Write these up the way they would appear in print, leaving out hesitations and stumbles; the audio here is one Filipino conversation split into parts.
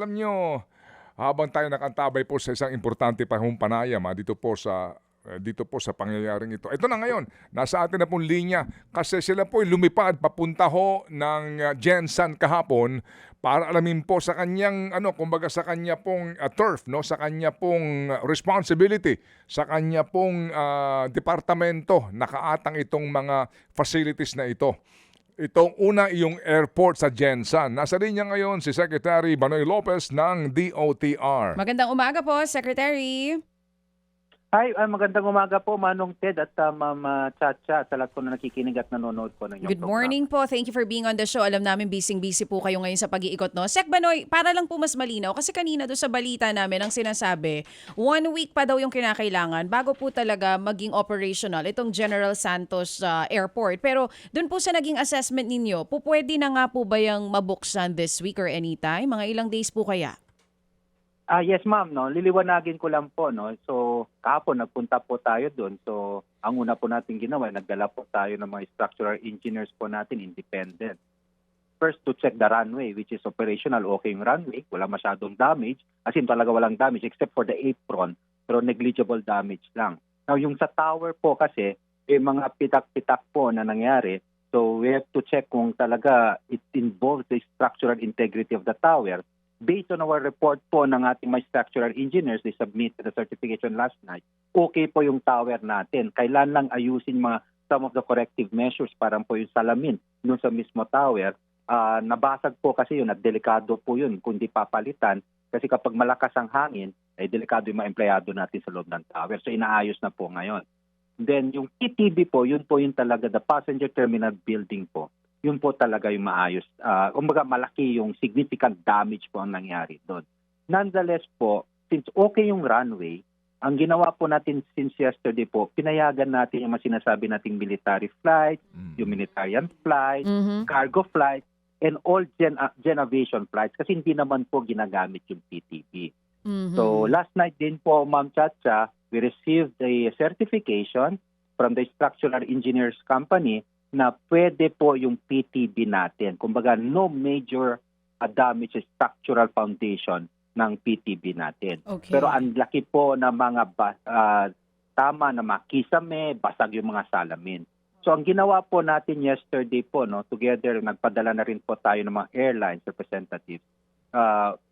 alam nyo, habang tayo nakantabay po sa isang importante pahong panayam dito po sa pangyayaring ito. Ito na ngayon, nasa atin na pong linya kasi sila po lumipad papunta ho ng Jensan kahapon para alamin po sa kanyang kumbaga sa kanya pong turf, no, sa kanya pong responsibility, sa kanya pong departamento nakaatang itong mga facilities na ito. Itong una, yung airport sa Jensan. Nasa linya ngayon si Secretary Banoy Lopez ng DOTR. Magandang umaga po, Secretary. Hi, magandang umaga po Manong Ted at Ma'am Chacha sa lahat po na nakikinig at nanonood po ng inyong Good morning po. Thank you for being on the show. Alam namin busy-busy po kayo ngayon sa pag-iikot, no? Sec Banoy, para lang po mas malinaw, kasi kanina doon sa balita namin ang sinasabi, 1 week pa daw yung kinakailangan bago po talaga maging operational itong General Santos Airport. Pero doon po sa naging assessment ninyo, pwede na nga po ba yung mabuksan this week or anytime? Mga ilang days po kaya? Yes ma'am, no. Liliwanagin ko lang po, no. So, kahapon nagpunta po tayo doon. So, ang una po natin ginawa, nagdala po tayo ng mga structural engineers po natin independent. First, to check the runway, which is operational. Okay yung runway, wala masyadong damage. As in, talaga walang damage except for the apron, pero negligible damage lang. Now, yung sa tower po kasi, mga pitak-pitak po na nangyari. So, we have to check kung talaga it involves the structural integrity of the tower. Based on our report po ng ating mga structural engineers, they submitted the certification last night, okay po yung tower natin. Kailan lang ayusin some of the corrective measures, parang po yung salamin dun sa mismo tower. Nabasag po kasi yun at delikado po yun kung di papalitan. Kasi kapag malakas ang hangin, ay delikado yung mga empleyado natin sa loob ng tower. So inaayos na po ngayon. Then yung PTB po, yun po yung talaga the passenger terminal building po. Yun po talaga yung maayos. Kumbaga malaki yung significant damage po ang nangyari doon. Nonetheless po, since okay yung runway, ang ginawa po natin since yesterday po, pinayagan natin yung mga sinasabi nating military flight, humanitarian flight, cargo flight, and all gen aviation flights kasi hindi naman po ginagamit yung PTB. So last night din po, Ma'am Chacha, we received a certification from the structural engineers company na pwede po yung PTB natin. Kumbaga, no major damage structural foundation ng PTB natin. Okay. Pero ang laki po na mga tama na makisame, basag yung mga salamin. So ang ginawa po natin yesterday po, no, together, nagpadala na rin po tayo ng mga airlines representatives.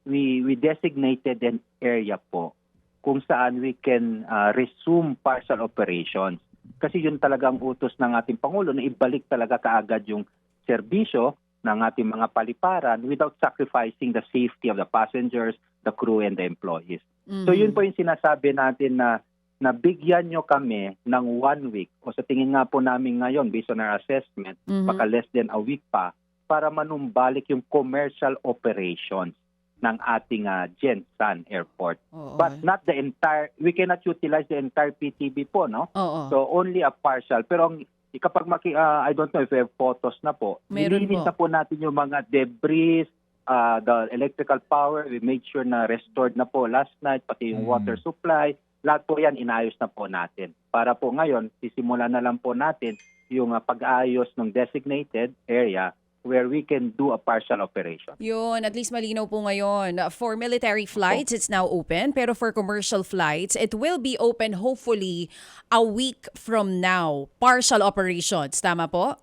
We designated an area po kung saan we can resume partial operations. Kasi yun talaga ang utos ng ating Pangulo na ibalik talaga kaagad yung serbisyo ng ating mga paliparan without sacrificing the safety of the passengers, the crew, and the employees. So yun po yung sinasabi natin na bigyan nyo kami ng 1 week o sa tingin nga po namin ngayon based on our assessment, baka less than a week pa para manumbalik yung commercial operations ng ating Jensan Airport. But not the entire, we cannot utilize the entire PTB po, no? So only a partial. Pero kapag I don't know if we have photos na po, nilinis na po natin yung mga debris, the electrical power, we made sure na restored na po last night, pati yung water supply, lahat po yan inayos na po natin. Para po ngayon, sisimulan na lang po natin yung pag-ayos ng designated area where we can do a partial operation. Yun, at least malinaw po ngayon. For military flights, it's now open. Pero for commercial flights, it will be open hopefully a week from now. Partial operations. Tama po?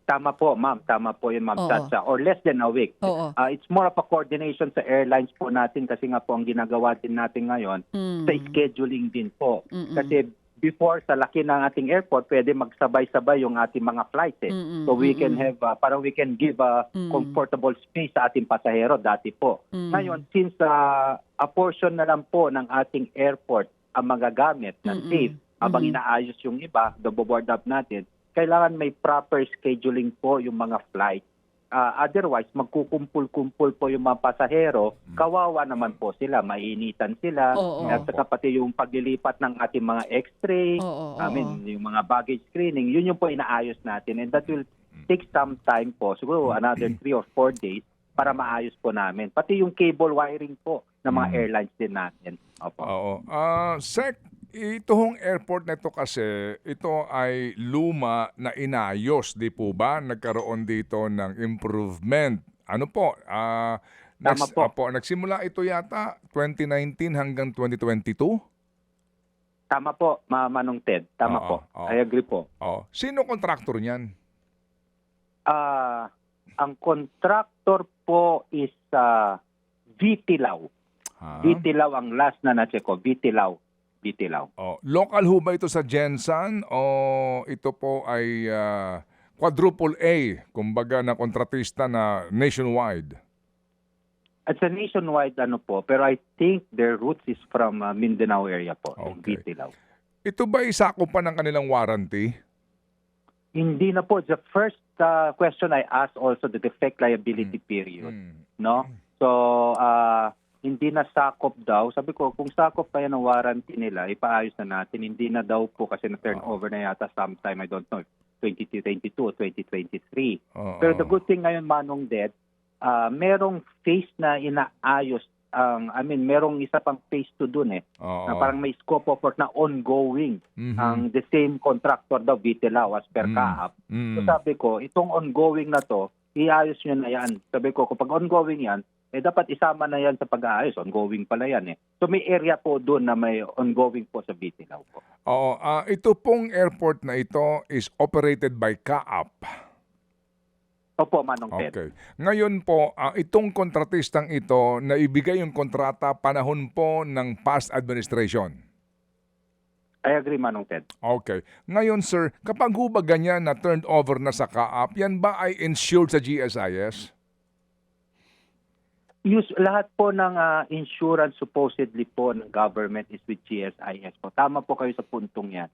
Tama po, ma'am. Tama po yun, Ma'am Chacha. Or less than a week. It's more of a coordination sa airlines po natin kasi nga po ang ginagawa din natin ngayon sa scheduling din po. Kasi before, sa laki ng ating airport, pwede magsabay-sabay yung ating mga flights. So we can have, parang we can give a comfortable space sa ating pasahero dati po. Ngayon, since a portion na lang po ng ating airport ang magagamit na safe, habang inaayos yung iba, the board up natin, kailangan may proper scheduling po yung mga flights. Otherwise, magkukumpul-kumpul po yung mga pasahero, kawawa naman po sila, mainitan sila. At saka pati yung paglilipat ng ating mga x-ray, yung mga baggage screening, yun yung po inaayos natin. And that will take some time po, siguro another 3 or 4 days para maayos po namin. Pati yung cable wiring po ng mga airlines din natin. Oo. Sec, ito hong airport na ito kasi, ito ay luma na inayos, di po ba? Nagkaroon dito ng improvement. Ano po? Tama po. Nagsimula ito yata 2019 hanggang 2022? Tama po, Manong Ted. Tama Oo, po. oo. I agree po. Oh. Sino kontraktor niyan? Ang contractor po is VTLAW. Ha? VTLAW ang last na na-check ko. VTLAW. Oh, local ho ba ito sa Gensan o ito po ay quadruple A, kumbaga na kontratista na nationwide? It's a nationwide po, pero I think their roots is from Mindanao area po, yung Okay. VTLAW. Ito ba isako pa ng kanilang warranty? Hindi na po. The first question I asked also the defect liability period. No? So, hindi na sakop daw. Sabi ko, kung sakop pa yan ang warranty nila, ipaayos na natin. Hindi na daw po kasi na-turnover na yata sometime, I don't know, 2022 o 2023. Oo. Pero the good thing ngayon, Manong Ded, merong phase na inaayos. Merong isa pang phase to dun Oo. na parang may scope of work na ongoing. Mhm. Ang the same contractor daw, VTLAW, as per CAAP. So sabi ko, itong ongoing na to, iayos nyo na yan. Sabi ko, kapag ongoing yan, dapat isama na yan sa pag-aayos. Ongoing pala yan So may area po doon na may ongoing po sa VTLAW po. Oo, ito pong airport na ito is operated by CAAP. Opo, Manong Ted. Okay. Ngayon po, itong kontratistang ito, naibigay yung kontrata panahon po ng past administration. I agree, Manong Ted. Okay. Ngayon, sir, kapag ho ba ganyan na turned over na sa CAAP, yan ba ay insured sa GSIS? Lahat po ng insurance supposedly po ng government is with GSIS po. Tama po kayo sa puntong yan.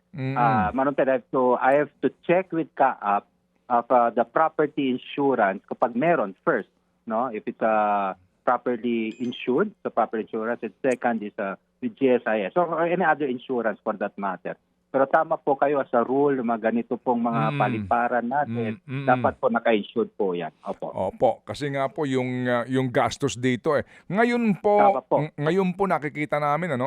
Manong Ted, I have to check with CAAP of the property insurance kapag meron first, no? If it's properly insured, the proper insurance, and second is with GSIS or any other insurance for that matter. Pero tama po kayo sa rule, mga ganito pong mga paliparan natin, dapat po naka-insured po yan. Opo, kasi nga po yung gastos dito Ngayon Tama po. ngayon po nakikita namin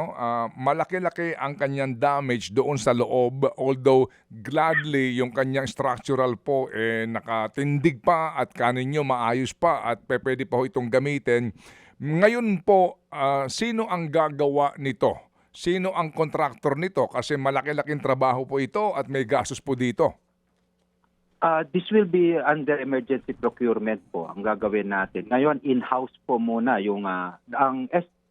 malaki-laki ang kanyang damage doon sa loob, although gladly yung kanyang structural po nakatindig pa at kaninyo maayos pa at pwede pa ho itong gamitin. Ngayon po, sino ang gagawa nito? Sino ang contractor nito? Kasi malaki-laking trabaho po ito at may gastos po dito. This will be under emergency procurement po ang gagawin natin. Ngayon, in-house po muna yung,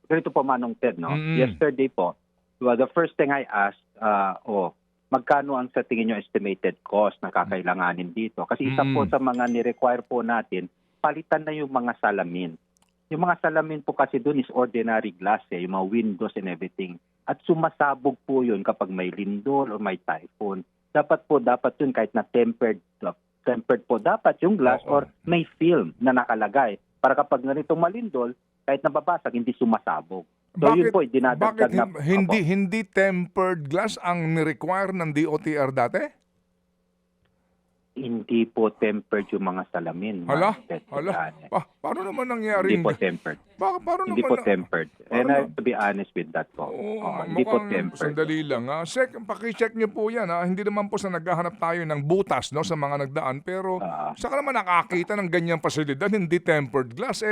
ganito po Manong Ted, no? Yesterday po, the first thing I asked, magkano ang sa tingin nyo estimated cost na kakailanganin dito? Kasi isa po sa mga ni-require po natin, palitan na yung mga salamin. Yung mga salamin po kasi doon is ordinary glass yung mga windows and everything. At sumasabog po yun kapag may lindol o may typhoon. Dapat yun kahit na tempered po dapat yung glass or may film na nakalagay. Para kapag ganitong malindol, kahit nababasag, hindi sumasabog. So yun po, dinadagdag na. Hindi tempered glass ang ni-require ng DOTR dati? Hindi po tempered yung mga salamin. Hala? Paano naman nangyari? Hindi po tempered. Hindi po tempered. And I have to be honest with that po. Hindi po tempered. Sandali lang. Paki-check niyo po yan. Hindi naman po sa naghahanap tayo ng butas sa mga nagdaan. Pero saka naman nakakita ng ganyang pasilidad, hindi tempered glass.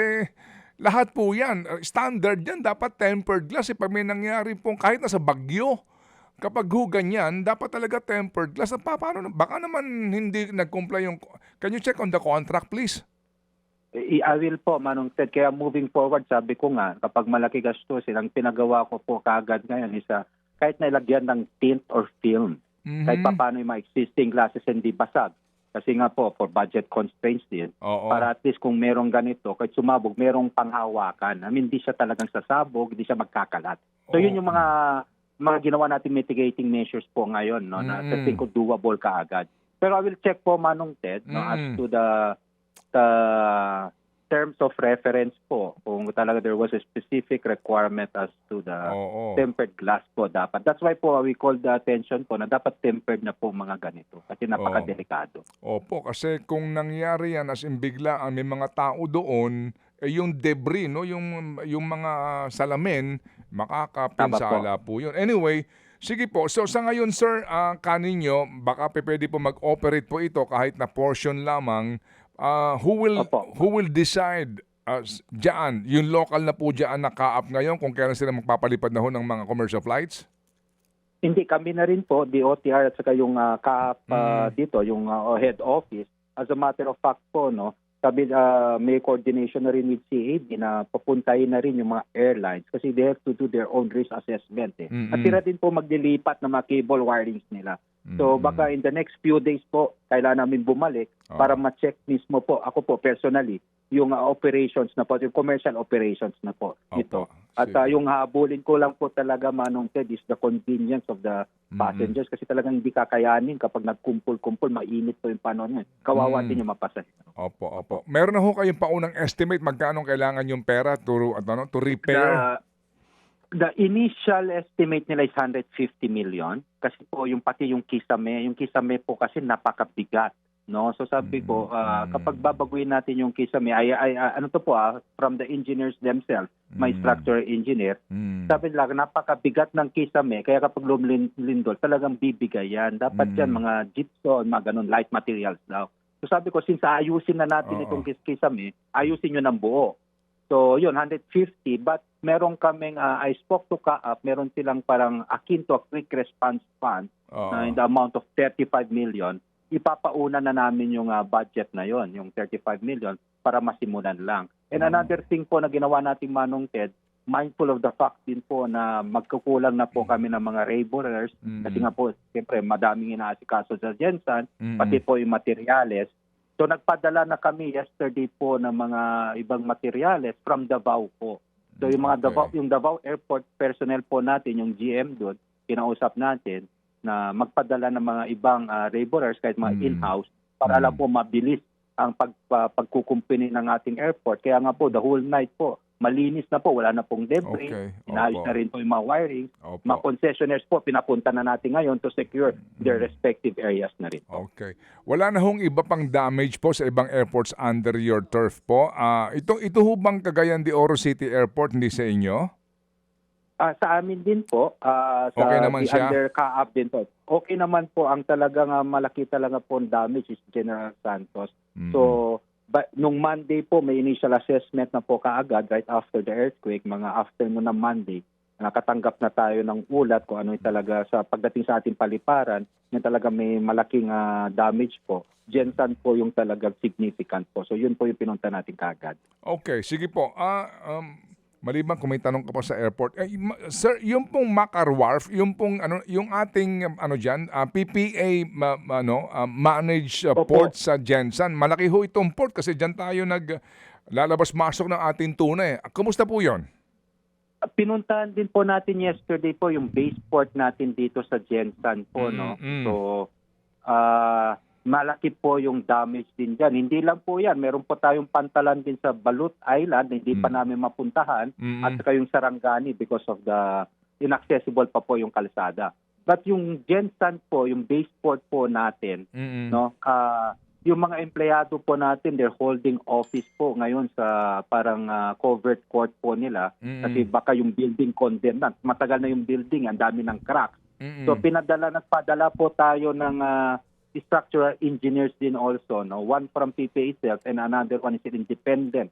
Lahat po yan. Standard yan. Dapat tempered glass. Pag may nangyari po, kahit nasa bagyo, kapag ganyan, dapat talaga tempered glass. Paano? Baka naman hindi nag-comply yung... Can you check on the contract, please? I will po, Manong Ted. Kaya moving forward, sabi ko nga, kapag malaki gastos, ang pinagawa ko po kagad ngayon is kahit nailagyan ng tint or film, kahit paano yung mga existing glasses hindi basag. Kasi nga po, for budget constraints din, para at least kung merong ganito, kahit sumabog, merong panghawakan. Hindi siya talagang sasabog, hindi siya magkakalat. So yun yung mga ginawa natin mitigating measures po ngayon, no, na sa tingin ko doable kaagad. Pero I will check po, Manong Ted, as to the terms of reference po, kung talaga there was a specific requirement as to the tempered glass po dapat. That's why po we call the attention po na dapat tempered na po mga ganito kasi napakadelikado. Opo, kasi kung nangyari yan as in bigla may mga tao doon, yung debris, yung mga salamin, makakapinsala po yun. Anyway, sige po. So sa ngayon, sir, kaninyo, baka pwede po mag-operate po ito kahit na portion lamang. Who will decide Diyan, yung local na po diyan na ka-up ngayon kung kailan sila magpapalipad na ho ng mga commercial flights? Hindi, kami na rin po, DOTR at saka yung dito, yung head office. As a matter of fact po, no, sabi, may coordination na rin with CAD na papuntahin na rin yung mga airlines kasi they have to do their own risk assessment. At sila din po maglilipat ng mga cable wirings nila. So baka in the next few days po, kailangan namin bumalik para ma-check mismo po, ako po personally, yung operations na po, yung commercial operations na po ito. At yung habulin ko lang po talaga, Manong Ted, is the convenience of the passengers kasi talagang hindi kakayanin kapag nagkumpul-kumpul, mainit po yung panahon yun. Kawawa din yung mapasahero. Opo. Meron na ho kayong paunang estimate magkano kailangan yung pera to repair? The initial estimate nila is 150 million kasi po pati yung kisame po kasi napakabigat, no? So sabi ko kapag babaguhin natin yung kisame ano to po from the engineers themselves, my structural engineer, sabi nila napakabigat ng kisame kaya kapag lumlindol talagang bibigay yan. Dapat yan mga gypsum, mga ganun light materials daw. So sabi ko since ayusin na natin itong kisame, ayusin nyo ng buo. So yun, 150, but meron kaming, I spoke to Kaap, meron silang parang akin to a quick response fund in the amount of 35 million. Ipapauna na namin yung budget na yon, yung 35 million, para masimulan lang. And another thing po na ginawa natin, Manong Ted, mindful of the fact din po na magkukulang na po kami ng mga laborers, kasi nga po, siyempre, madaming inaasikaso sa Gensan, pati po yung materials. So nagpadala na kami yesterday po ng mga ibang materyales from Davao po. So yung mga Davao Airport personnel po natin, yung GM doon, kinausap natin na magpadala ng mga ibang laborers kahit mga in-house para lang po mabilis ang pagkukumpuni ng ating airport. Kaya nga po the whole night po, malinis na po, wala na pong debris, inaayos na rin po yung mga wiring. Mga concessionaires po, pinapunta na natin ngayon to secure their respective areas na rin po. Okay. Wala na hong iba pang damage po sa ibang airports under your turf po. Ito ho bang Cagayan de Oro City Airport, hindi sa inyo? Sa amin din po, Okay naman siya? under Kaap din po. Okay naman po, ang talagang malaki talaga po ang damage is General Santos. So, nung Monday po, may initial assessment na po kaagad right after the earthquake, mga afternoon ng Monday. Nakatanggap na tayo ng ulat kung ano yung talaga sa pagdating sa ating paliparan, yung talaga may malaking damage po. Gensan po yung talagang significant po. So yun po yung pinunta natin kaagad. Okay, sige po. Maliban kung may tanong ka pa sa airport. Sir, yung pong Makar Wharf, yung pong yung ating diyan, PPA managed port sa Gensan. Malaki ho itong port kasi diyan tayo lalabas-masok ng ating tuna. Kumusta po 'yon? Pinuntahan din po natin yesterday po yung base port natin dito sa Gensan po, no. So malaki po yung damage din dyan. Hindi lang po yan. Meron po tayong pantalan din sa Balut Island na hindi pa namin mapuntahan at saka yung Sarangani because of the inaccessible pa po yung kalsada. But yung Gensan po, yung base port po natin, no, yung mga empleyado po natin, they're holding office po ngayon sa parang covert court po nila kasi baka yung building condemned na. Matagal na yung building, ang dami ng cracks. So nagpadala po tayo ng structural engineers din also, no? One from PPA itself and another one is an independent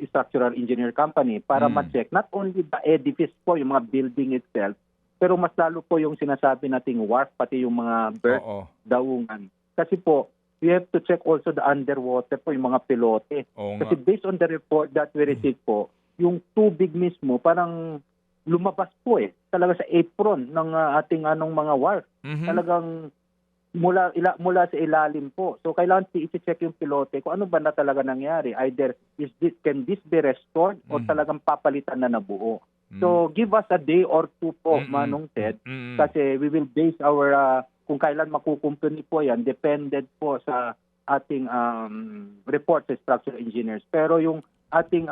structural engineer company para ma-check not only the edifice po, yung mga building itself, pero mas lalo po yung sinasabi nating wharf, pati yung mga berth, daungan. Kasi po, we have to check also the underwater po, yung mga pilote. Kasi based on the report that we received po, yung tubig mismo parang lumabas po talaga sa apron ng ating mga wharf. Talagang mula sa ilalim po. So kailangan i-check yung pilote kung ano ba na talaga nangyari. Either can this be restored or talagang papalitan na nabuo. So give us a day or two po, Manong Ted, kasi we will base our kung kailan makukumpuni po yan, dependent po sa ating report sa structural engineers. Pero yung ating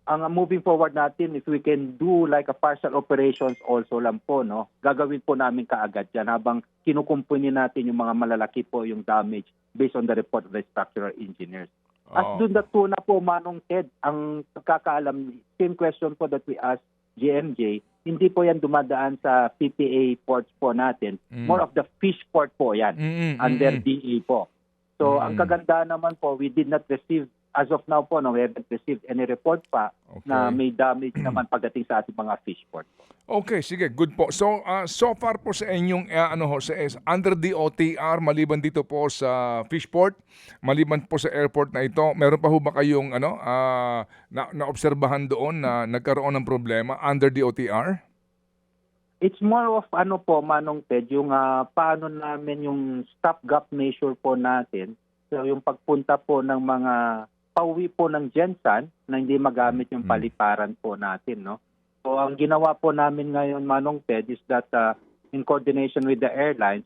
ang moving forward natin, if we can do like a partial operations also lang po, no, gagawin po namin kaagad yan habang kinukumpuni natin yung mga malalaki po yung damage based on the report of the structural engineers. At doon na tuna po, Manong Ted, ang pagkakaalam, same question po that we asked GMJ, hindi po yan dumadaan sa PPA ports po natin. More of the fish port po yan, under DE po. So ang kagandahan naman po, we did not receive, as of now po, no, we haven't received any report pa na may damage naman pagdating sa ating mga fish port. Okay, sige, good po. So, so far po sa inyong under the OTR, maliban dito po sa Fishport, maliban po sa airport na ito, meron pa ho ba kayong naobserbahan doon na nagkaroon ng problema under the OTR? It's more of Manong Ted, yung paano namin yung stopgap measure po natin. So yung pagpunta po ng mga pauwi po ng Gensan na hindi magamit yung paliparan po natin, no? So ang ginawa po namin ngayon, Manong Ted, is that in coordination with the airlines,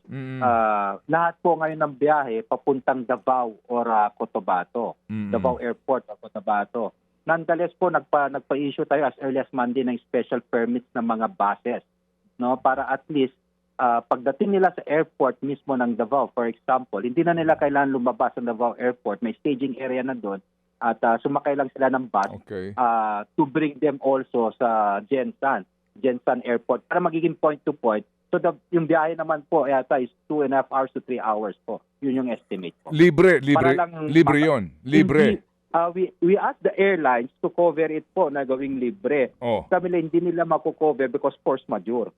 lahat po ngayon ng biyahe papuntang Davao or Cotabato, Davao Airport o Cotabato. Nonetheless po, nagpa-issue tayo as early as Monday ng special permits ng mga buses, no, para at least pagdating nila sa airport mismo ng Davao, for example, hindi na nila kailangan lumabas sa Davao Airport, may staging area na doon, at sumakay lang sila ng bus to bring them also sa Gensan Airport para magiging point to point. So yung biyahe naman po yata is 2.5 hours to 3 hours po. Yun yung estimate po. Libre yun. Libre. We asked the airlines to cover it po na gawing libre. Sabi nila hindi nila mako-cover because force majeure.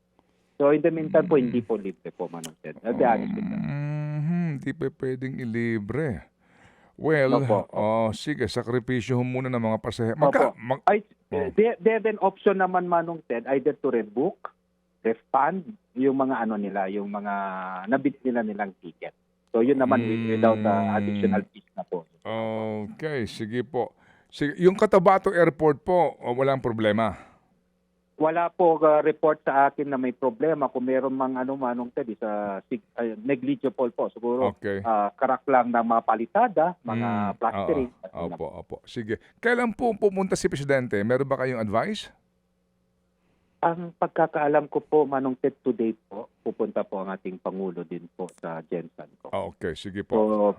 So in the meantime po, hindi po libre po, Manong Ted. Hindi pa pwedeng ilibre. Well, sige, sakripisyo muna ng mga pasahero. They have an option naman, Manong Ted, either to rebook, refund yung mga yung mga nabili nilang ticket. So yun naman without additional fees na po. Okay, sige po. Sige, yung Cotabato Airport po, walang problema. Wala po report sa akin na may problema. Kung meron mang Manong Ted, negligible po. Siguro karak lang ng mga palitada, mga plastering. Opo. Sige. Kailan po pumunta si Presidente? Meron ba kayong advice? Ang pagkakaalam ko po, Manong Ted, today po, pupunta po ang ating Pangulo din po sa Gensan ko. Okay, sige po.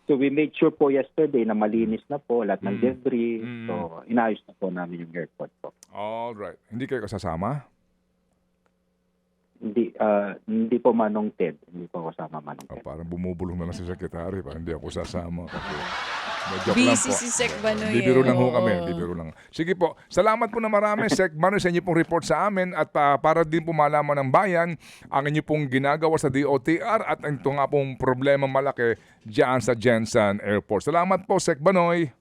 So we made sure po yesterday na malinis na po lahat ng debris. So inayos na po namin yung airport po. All right. Hindi kayo kasasama? Hindi po, Manong Ted. Hindi po kasama, Manong Ted. Parang bumubulong na lang si Secretary. Parang hindi ako sasama. Busy si Sec Banoy. Bibiro lang ho kami. Bibiro lang. Sige po. Salamat po na marami, Sec Banoy, sa inyo pong report sa amin at para din po malaman ng bayan ang inyo pong ginagawa sa DOTR at ito nga pong problema malaki dyan sa Gensan Airport. Salamat po, Sec Banoy.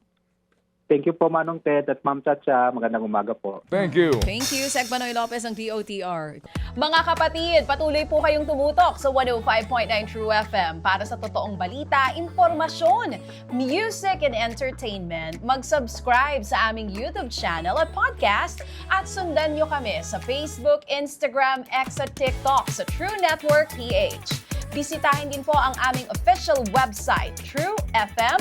Thank you po, Manong Ted at Ma'am Chacha. Magandang umaga po. Thank you. Thank you, Sec Banoy Lopez ng DOTR. Mga kapatid, patuloy po kayong tumutok sa 105.9 True FM para sa totoong balita, impormasyon, music and entertainment. Mag-subscribe sa aming YouTube channel at podcast at sundan nyo kami sa Facebook, Instagram, X at TikTok sa True Network PH. Bisitahin din po ang aming official website, truefm.ph.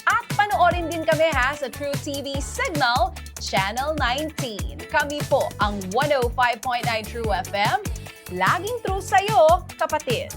At panoorin din kami sa True TV Signal, Channel 19. Kami po ang 105.9 True FM. Laging true sa'yo, kapatid.